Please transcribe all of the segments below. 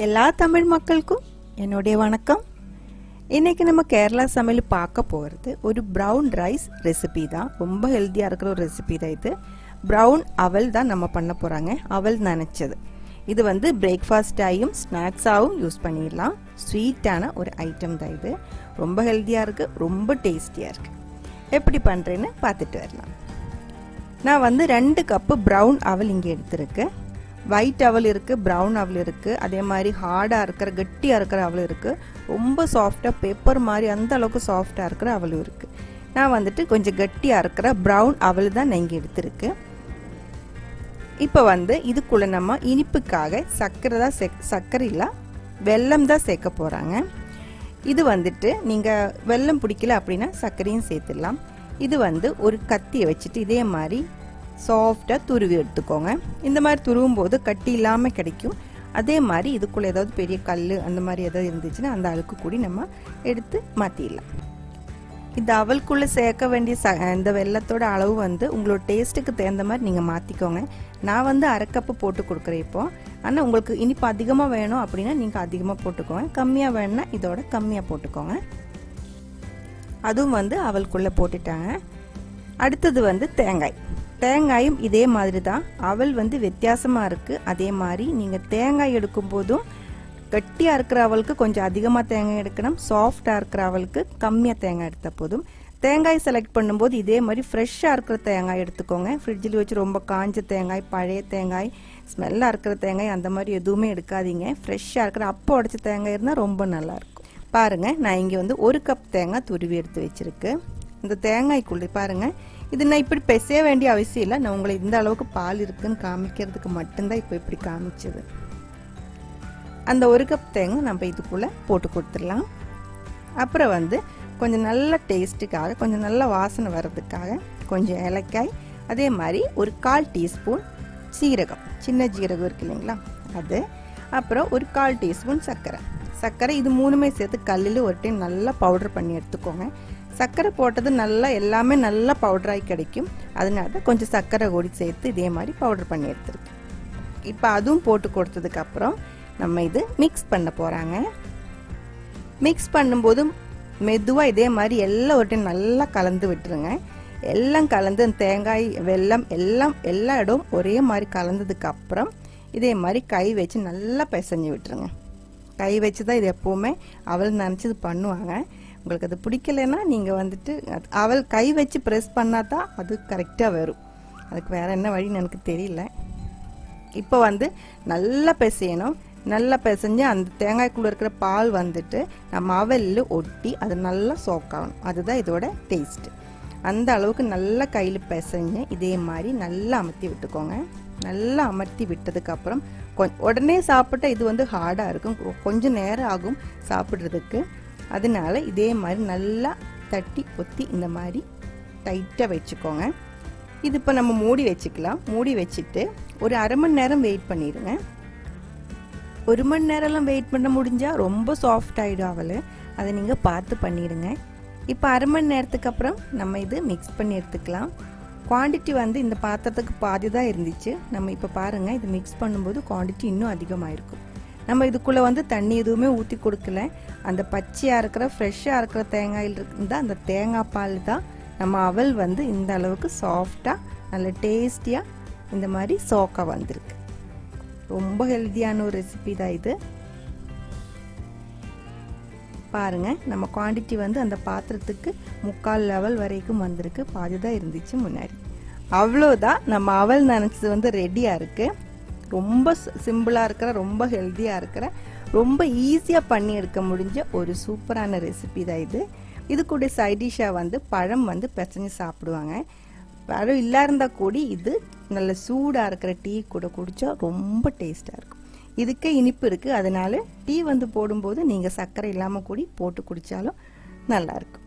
எல்லா தமிழ் மக்களுக்கும் என்னுடைய வணக்கம். இன்னைக்கு நம்ம கேரளா சமையல் பார்க்க போகிறது ஒரு ப்ரௌன் ரைஸ் ரெசிபி தான். ரொம்ப ஹெல்த்தியாக இருக்கிற ஒரு ரெசிபி தான் இது. ப்ரௌன் அவல் தான் நம்ம பண்ண போகிறாங்க. அவல் நனைச்சது. இது வந்து பிரேக்ஃபாஸ்டாயும் ஸ்நாக்ஸாகவும் யூஸ் பண்ணிடலாம். ஸ்வீட்டான ஒரு ஐட்டம் தான் இது. ரொம்ப ஹெல்த்தியாக இருக்குது, ரொம்ப டேஸ்டியாக இருக்குது. எப்படி பண்ணுறேன்னு பார்த்துட்டு வரலாம். நான் வந்து 2 கப்பு ப்ரௌன் அவல் இங்கே எடுத்துருக்கேன். ஒயிட் அவல் இருக்குது, ப்ரௌன் அவல் இருக்குது, அதே மாதிரி ஹார்டாக இருக்கிற கெட்டியாக இருக்கிற அவல் இருக்குது, ரொம்ப சாஃப்டாக பேப்பர் மாதிரி அந்த அளவுக்கு சாஃப்டாக இருக்கிற அவலும் இருக்குது. நான் வந்துட்டு கொஞ்சம் கெட்டியாக இருக்கிற ப்ரௌன் அவல் தான் நான் இங்கே எடுத்துருக்கு. இப்போ வந்து இதுக்குள்ளே நம்ம இனிப்புக்காக சர்க்கரையில் வெல்லம் தான் சேர்க்க போகிறாங்க. இது வந்துட்டு நீங்கள் வெல்லம் பிடிக்கல அப்படின்னா சர்க்கரையும் சேர்த்துடலாம். இது வந்து ஒரு கத்தியை வச்சுட்டு இதே மாதிரி சாஃப்டாக துருவி எடுத்துக்கோங்க. இந்த மாதிரி துருவும் போது கட்டி இல்லாமல் கிடைக்கும். அதே மாதிரி இதுக்குள்ளே ஏதாவது பெரிய கல் அந்த மாதிரி ஏதாவது இருந்துச்சுன்னா அந்த அழுக்கு கூடி நம்ம எடுத்து மாற்றிடலாம். இந்த அவலுக்குள்ளே சேர்க்க வேண்டிய இந்த வெல்லத்தோட அளவு வந்து உங்களோட டேஸ்ட்டுக்கு தகுந்த மாதிரி நீங்கள் மாற்றிக்கோங்க. நான் வந்து 1/2 கப்பு போட்டு கொடுக்குறேன் இப்போ. ஆனால் உங்களுக்கு இனிப்பு அதிகமாக வேணும் அப்படின்னா நீங்கள் அதிகமாக போட்டுக்கோங்க. கம்மியாக வேணும்னா இதோட கம்மியாக போட்டுக்கோங்க. அதுவும் வந்து அவலுக்குள்ளே போட்டுட்டாங்க. அடுத்தது வந்து தேங்காயும் இதே மாதிரி தான். அவல் வந்து வித்தியாசமாக இருக்குது. அதே மாதிரி நீங்கள் தேங்காய் எடுக்கும் போதும் கட்டியாக இருக்கிற அவளுக்கு கொஞ்சம் அதிகமாக தேங்காய் எடுக்கணும். சாஃப்டாக இருக்கிற அவளுக்கு கம்மியாக தேங்காய் எடுத்தால் போதும். தேங்காய் செலக்ட் பண்ணும்போது இதே மாதிரி ஃப்ரெஷ்ஷாக இருக்கிற தேங்காய் எடுத்துக்கோங்க. ஃப்ரிட்ஜில் வச்சு ரொம்ப காஞ்ச தேங்காய், பழைய தேங்காய், ஸ்மெல்லாக இருக்கிற தேங்காய் அந்த மாதிரி எதுவுமே எடுக்காதீங்க. ஃப்ரெஷ்ஷாக இருக்கிற அப்போ உடைச்ச தேங்காய் இருந்தால் ரொம்ப நல்லாயிருக்கும். பாருங்கள், நான் இங்கே வந்து 1 கப் தேங்காய் துருவி எடுத்து வச்சுருக்கு. இந்த தேங்காய்க்குள்ளே பாருங்கள், இது நான் இப்படி பெசைய வேண்டிய அவசியம் இல்லை. நான் உங்களை இந்த அளவுக்கு பால் இருக்குன்னு காமிக்கிறதுக்கு மட்டும்தான் இப்போ இப்படி காமிச்சது. அந்த 1 கப் தேங்காய் நம்ம இதுக்குள்ளே போட்டு கொடுத்துடலாம். அப்புறம் வந்து கொஞ்சம் நல்ல டேஸ்ட்டுக்காக, கொஞ்சம் நல்ல வாசனை வர்றதுக்காக கொஞ்சம் ஏலக்காய், அதே மாதிரி ஒரு 1/4 டீஸ்பூன் சீரகம், சின்ன ஜீரகம் இருக்கு இல்லைங்களா அது, அப்புறம் ஒரு 1/4 டீஸ்பூன் சர்க்கரை இது 3மே சேர்த்து கல்லில் ஒரு டைம் நல்லா பவுடர் பண்ணி எடுத்துக்கோங்க. சர்க்கரை போட்டது நல்லா எல்லாமே நல்லா பவுடராகி கிடைக்கும். அதனால தான் கொஞ்சம் சர்க்கரை கூடி சேர்த்து இதே மாதிரி பவுடர் பண்ணி எடுத்துருக்கு. இப்போ அதுவும் போட்டு கொடுத்ததுக்கப்புறம் நம்ம இது மிக்ஸ் பண்ண போகிறாங்க. மிக்ஸ் பண்ணும்போது மெதுவாக இதே மாதிரி எல்லாம் ஒரு டைம் நல்லா கலந்து விட்டுருங்க. எல்லாம் கலந்து தேங்காய், வெல்லம் எல்லா இடமும் ஒரே மாதிரி கலந்ததுக்கப்புறம் இதே மாதிரி கை வச்சு நல்லா பிசைஞ்சு விட்டுருங்க. கை வச்சு தான் இது எப்போவுமே அவல் நினச்சது பண்ணுவாங்க. உங்களுக்கு அது பிடிக்கலைன்னா நீங்கள் வந்துட்டு அவள் கை வச்சு ப்ரெஸ் பண்ணால் தான் அது கரெக்டாக வரும். அதுக்கு வேறு என்ன வழின்னு எனக்கு தெரியல. இப்போ வந்து நல்லா பிசையணும். நல்லா பிசைஞ்சு அந்த தேங்காய்க்குள்ளே இருக்கிற பால் வந்துட்டு நம்ம அவலில் ஒட்டி அது நல்லா சோக்காகணும். அதுதான் இதோட டேஸ்ட்டு. அந்த அளவுக்கு நல்லா கையில் பிசைஞ்சு இதே மாதிரி நல்லா அமர்த்தி விட்டுக்கோங்க. நல்லா அமர்த்தி விட்டதுக்கப்புறம் உடனே சாப்பிட்டா இது வந்து ஹார்டாக இருக்கும், கொஞ்சம் நேரம் ஆகும் சாப்பிட்றதுக்கு. அதனால இதே மாதிரி நல்லா தட்டி ஒத்தி இந்த மாதிரி டைட்டாக வச்சுக்கோங்க. இது இப்போ நம்ம மூடி வச்சுக்கலாம். மூடி வச்சுட்டு ஒரு 1/2 மணி நேரம் வெயிட் பண்ணிடுங்க. 1 மணி நேரம்லாம் வெயிட் பண்ண முடிஞ்சால் ரொம்ப சாஃப்ட் ஆகிடும் அவள். அதை நீங்கள் பார்த்து பண்ணிடுங்க. இப்போ 1/2 மணி நேரத்துக்கு அப்புறம் நம்ம இது மிக்ஸ் பண்ணி எடுத்துக்கலாம். குவான்டிட்டி வந்து இந்த பாத்திரத்துக்கு பாதி தான் இருந்துச்சு. நம்ம இப்போ பாருங்கள், இது மிக்ஸ் பண்ணும்போது குவான்டிட்டி இன்னும் அதிகமாக இருக்கும். நம்ம இதுக்குள்ளே வந்து தண்ணி எதுவுமே ஊற்றி கொடுக்கல. அந்த பச்சையாக இருக்கிற ஃப்ரெஷ்ஷாக இருக்கிற தேங்காயில் இருந்தால் அந்த தேங்காய் பால் தான் நம்ம அவல் வந்து இந்த அளவுக்கு சாஃப்டாக நல்ல டேஸ்டியாக இந்த மாதிரி சோக்காக வந்திருக்கு. ரொம்ப ஹெல்த்தியான ஒரு ரெசிபி தான் இது. பாருங்கள், நம்ம குவான்டிட்டி வந்து அந்த பாத்திரத்துக்கு 3/4 லெவல் வரைக்கும் வந்திருக்கு. பாதி தான் இருந்துச்சு முன்னாடி. அவ்வளோதான், நம்ம அவல் நினச்சது வந்து ரெடியாக இருக்குது. ரொம்ப சிம்பிளாக இருக்கிற, ரொம்ப ஹெல்த்தியாக இருக்கிற, ரொம்ப ஈஸியாக பண்ணி எடுக்க முடிஞ்ச ஒரு சூப்பரான ரெசிபி தான் இது. இது கூட சைட் டிஷ்ஷாக வந்து பழம் வந்து பிசைஞ்சு சாப்பிடுவாங்க. பழம் இல்லாயிருந்தா கூடி இது நல்ல சூடாக இருக்கிற டீ கூட குடித்தா ரொம்ப டேஸ்ட்டாக இருக்கும். இதுக்கே இனிப்பு இருக்குது. அதனால டீ வந்து போடும்போது நீங்கள் சர்க்கரை இல்லாமல் கூடி போட்டு குடித்தாலும் நல்லாயிருக்கும்.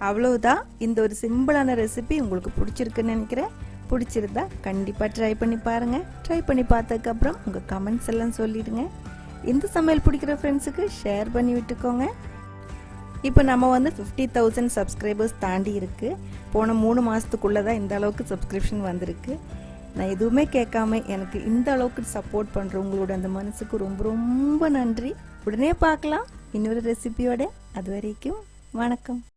அவ்வளோதான், இந்த ஒரு சிம்பிளான ரெசிபி உங்களுக்கு பிடிச்சிருக்குன்னு நினைக்கிறேன். பிடிச்சிருந்தா கண்டிப்பாக ட்ரை பண்ணி பாருங்கள். ட்ரை பண்ணி பார்த்ததுக்கப்புறம் உங்கள் கமெண்ட்ஸ் எல்லாம் சொல்லிடுங்க. இந்த சமையல் பிடிக்கிற ஃப்ரெண்ட்ஸுக்கு ஷேர் பண்ணி விட்டுக்கோங்க. இப்போ நம்ம வந்து 50,000 சப்ஸ்கிரைபர்ஸ் தாண்டி இருக்குது. போன 3 மாதத்துக்குள்ளே தான் இந்த அளவுக்கு சப்ஸ்கிரிப்ஷன் வந்திருக்கு. நான் எதுவுமே கேட்காம எனக்கு இந்த அளவுக்கு சப்போர்ட் பண்ற உங்களோட அந்த மனசுக்கு ரொம்ப ரொம்ப நன்றி. உடனே பார்க்கலாம் இன்னொரு ரெசிபியோட. அது வரைக்கும் வணக்கம்.